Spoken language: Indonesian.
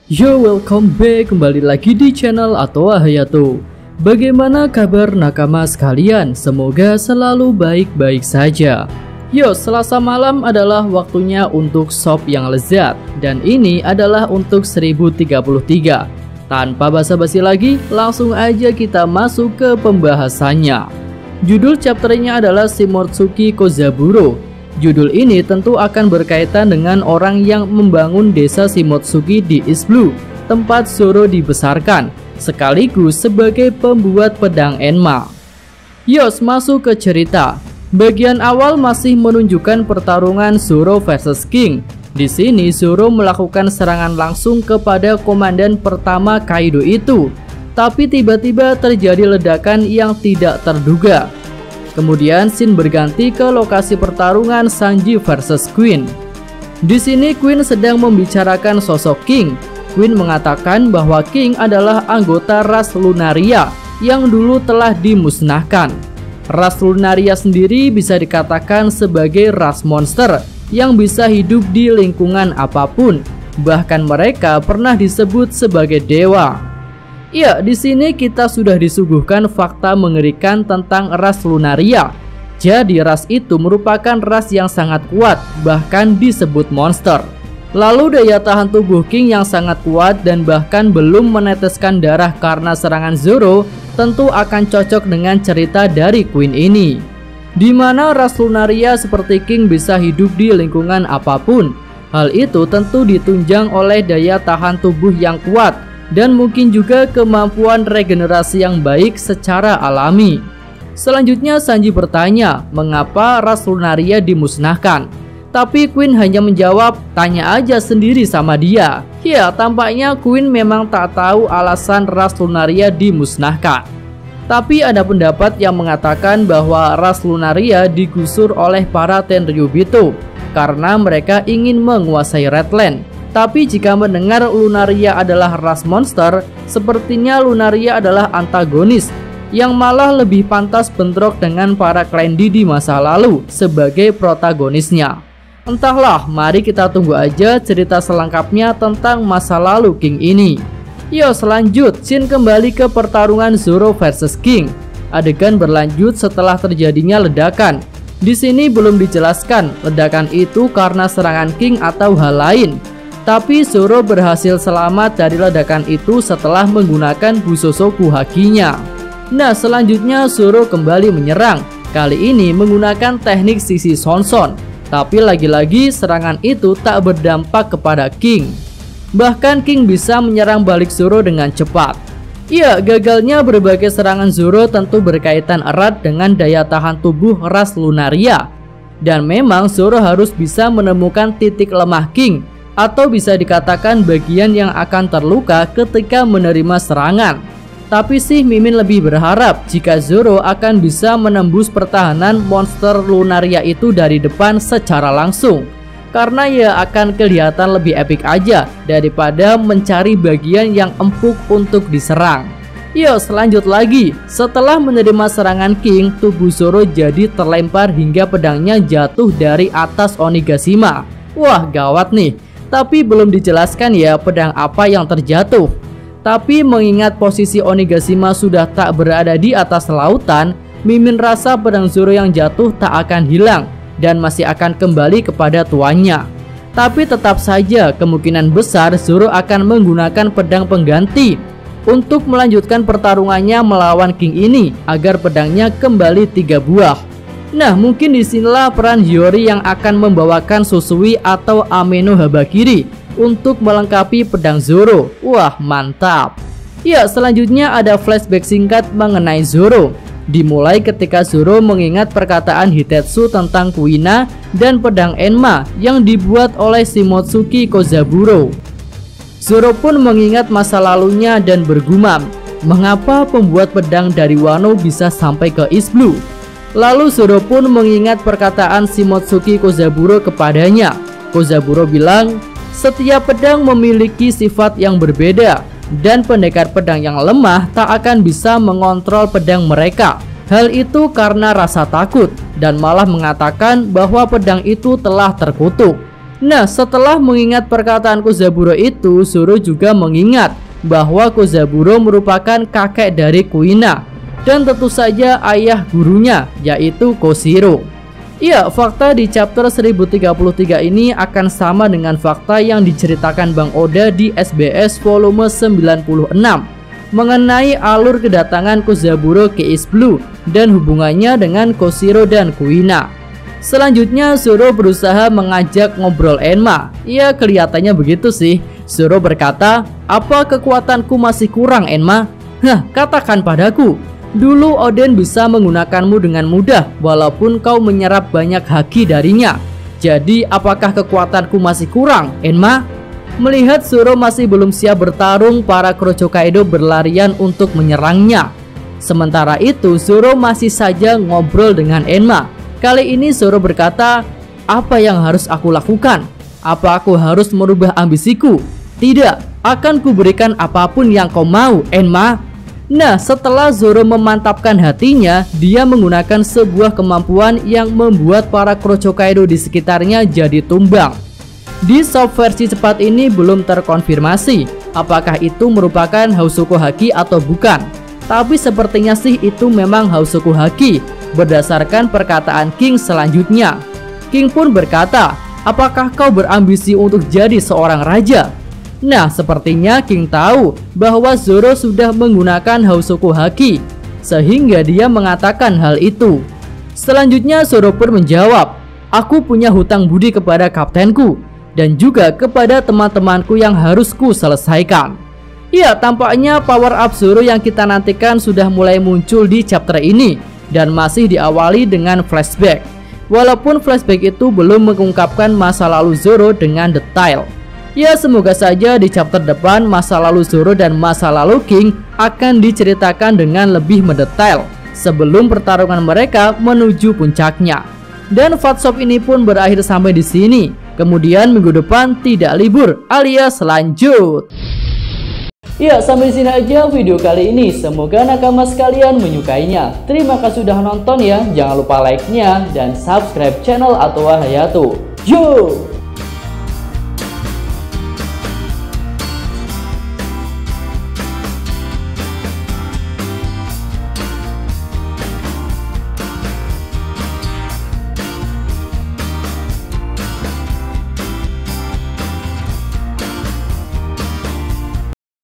Yo, welcome back, kembali lagi di channel Atoa Hayato. Bagaimana kabar nakama sekalian? Semoga selalu baik-baik saja. Yo, Selasa malam adalah waktunya untuk shop yang lezat. Dan ini adalah untuk 1033. Tanpa basa-basi lagi, langsung aja kita masuk ke pembahasannya. Judul chapternya adalah Shimotsuki Kozaburo. Judul ini tentu akan berkaitan dengan orang yang membangun desa Shimotsuki di East Blue, tempat Zoro dibesarkan, sekaligus sebagai pembuat pedang Enma. Yos, masuk ke cerita. Bagian awal masih menunjukkan pertarungan Zoro versus King. Di sini Zoro melakukan serangan langsung kepada komandan pertama Kaido itu, tapi tiba-tiba terjadi ledakan yang tidak terduga. Kemudian scene berganti ke lokasi pertarungan Sanji versus Queen. Di sini Queen sedang membicarakan sosok King. Queen mengatakan bahwa King adalah anggota ras Lunaria yang dulu telah dimusnahkan. Ras Lunaria sendiri bisa dikatakan sebagai ras monster yang bisa hidup di lingkungan apapun. Bahkan mereka pernah disebut sebagai dewa. Ya, di sini kita sudah disuguhkan fakta mengerikan tentang ras Lunaria. Jadi ras itu merupakan ras yang sangat kuat, bahkan disebut monster. Lalu daya tahan tubuh King yang sangat kuat dan bahkan belum meneteskan darah karena serangan Zoro tentu akan cocok dengan cerita dari Queen ini. Di mana ras Lunaria seperti King bisa hidup di lingkungan apapun. Hal itu tentu ditunjang oleh daya tahan tubuh yang kuat dan mungkin juga kemampuan regenerasi yang baik secara alami. Selanjutnya Sanji bertanya mengapa ras Lunaria dimusnahkan. Tapi Queen hanya menjawab, tanya aja sendiri sama dia. Ya, tampaknya Queen memang tak tahu alasan ras Lunaria dimusnahkan. Tapi ada pendapat yang mengatakan bahwa ras Lunaria digusur oleh para Tenryubito karena mereka ingin menguasai Redland. Tapi jika mendengar Lunaria adalah ras monster, sepertinya Lunaria adalah antagonis yang malah lebih pantas bentrok dengan para Klendi di masa lalu sebagai protagonisnya. Entahlah, mari kita tunggu aja cerita selengkapnya tentang masa lalu King ini. Yo, selanjut scene kembali ke pertarungan Zoro versus King. Adegan berlanjut setelah terjadinya ledakan. Di sini belum dijelaskan ledakan itu karena serangan King atau hal lain. Tapi Zoro berhasil selamat dari ledakan itu setelah menggunakan Busosoku Haki-nya. Nah, selanjutnya Zoro kembali menyerang. Kali ini menggunakan teknik sisi Sonson. Tapi lagi-lagi serangan itu tak berdampak kepada King. Bahkan King bisa menyerang balik Zoro dengan cepat. Ya, gagalnya berbagai serangan Zoro tentu berkaitan erat dengan daya tahan tubuh ras Lunaria. Dan memang Zoro harus bisa menemukan titik lemah King, atau bisa dikatakan bagian yang akan terluka ketika menerima serangan. Tapi sih Mimin lebih berharap jika Zoro akan bisa menembus pertahanan monster Lunaria itu dari depan secara langsung. Karena ya akan kelihatan lebih epik aja daripada mencari bagian yang empuk untuk diserang. Yo, selanjut lagi. Setelah menerima serangan King, tubuh Zoro jadi terlempar hingga pedangnya jatuh dari atas Onigashima. Wah, gawat nih. Tapi belum dijelaskan ya pedang apa yang terjatuh. Tapi mengingat posisi Onigashima sudah tak berada di atas lautan, Mimin rasa pedang Zoro yang jatuh tak akan hilang dan masih akan kembali kepada tuannya. Tapi tetap saja kemungkinan besar Zoro akan menggunakan pedang pengganti untuk melanjutkan pertarungannya melawan King ini agar pedangnya kembali 3 buah. Nah, mungkin disinilah peran Hiyori yang akan membawakan Susui atau Ameno Habakiri untuk melengkapi pedang Zoro. Wah, mantap. Ya, selanjutnya ada flashback singkat mengenai Zoro. Dimulai ketika Zoro mengingat perkataan Hitetsu tentang Kuina dan pedang Enma yang dibuat oleh Shimotsuki Kozaburo. Zoro pun mengingat masa lalunya dan bergumam, mengapa pembuat pedang dari Wano bisa sampai ke East Blue? Lalu Zoro pun mengingat perkataan Shimotsuki Kozaburo kepadanya. Kozaburo bilang, setiap pedang memiliki sifat yang berbeda dan pendekar pedang yang lemah tak akan bisa mengontrol pedang mereka. Hal itu karena rasa takut dan malah mengatakan bahwa pedang itu telah terkutuk. Nah, setelah mengingat perkataan Kozaburo itu, Zoro juga mengingat bahwa Kozaburo merupakan kakek dari Kuina dan tentu saja ayah gurunya, yaitu Koshiro. Iya, fakta di chapter 1033 ini akan sama dengan fakta yang diceritakan Bang Oda di SBS volume 96 mengenai alur kedatangan Kozaburo ke East Blue dan hubungannya dengan Koshiro dan Kuina. Selanjutnya Zoro berusaha mengajak ngobrol Enma. Ya, kelihatannya begitu sih. Zoro berkata, "Apa kekuatanku masih kurang, Enma? Katakan padaku. Dulu Oden bisa menggunakanmu dengan mudah walaupun kau menyerap banyak haki darinya. Jadi apakah kekuatanku masih kurang, Enma?" Melihat Zoro masih belum siap bertarung, para Kroco Kaido berlarian untuk menyerangnya. Sementara itu Zoro masih saja ngobrol dengan Enma. Kali ini Zoro berkata, "Apa yang harus aku lakukan? Apa aku harus merubah ambisiku? Tidak, akan kuberikan apapun yang kau mau, Enma." Nah, setelah Zoro memantapkan hatinya, dia menggunakan sebuah kemampuan yang membuat para Kroco Kaido di sekitarnya jadi tumbang. Di subversi cepat ini belum terkonfirmasi apakah itu merupakan Hausoku Haki atau bukan. Tapi sepertinya sih itu memang Hausoku Haki berdasarkan perkataan King selanjutnya. King pun berkata, "Apakah kau berambisi untuk jadi seorang raja?" Nah, sepertinya King tahu bahwa Zoro sudah menggunakan Hausoku Haki, sehingga dia mengatakan hal itu. Selanjutnya Zoro pun menjawab, "Aku punya hutang budi kepada kaptenku dan juga kepada teman-temanku yang harus ku selesaikan." Ya, tampaknya power up Zoro yang kita nantikan sudah mulai muncul di chapter ini dan masih diawali dengan flashback. Walaupun flashback itu belum mengungkapkan masa lalu Zoro dengan detail. Ya, semoga saja di chapter depan masa lalu Zoro dan masa lalu King akan diceritakan dengan lebih mendetail sebelum pertarungan mereka menuju puncaknya. Dan Fatshop ini pun berakhir sampai di sini. Kemudian minggu depan tidak libur alias lanjut. Ya, sampai sini aja video kali ini. Semoga nakama sekalian menyukainya. Terima kasih sudah nonton ya. Jangan lupa like-nya dan subscribe channel Atowa Hayato. Yo!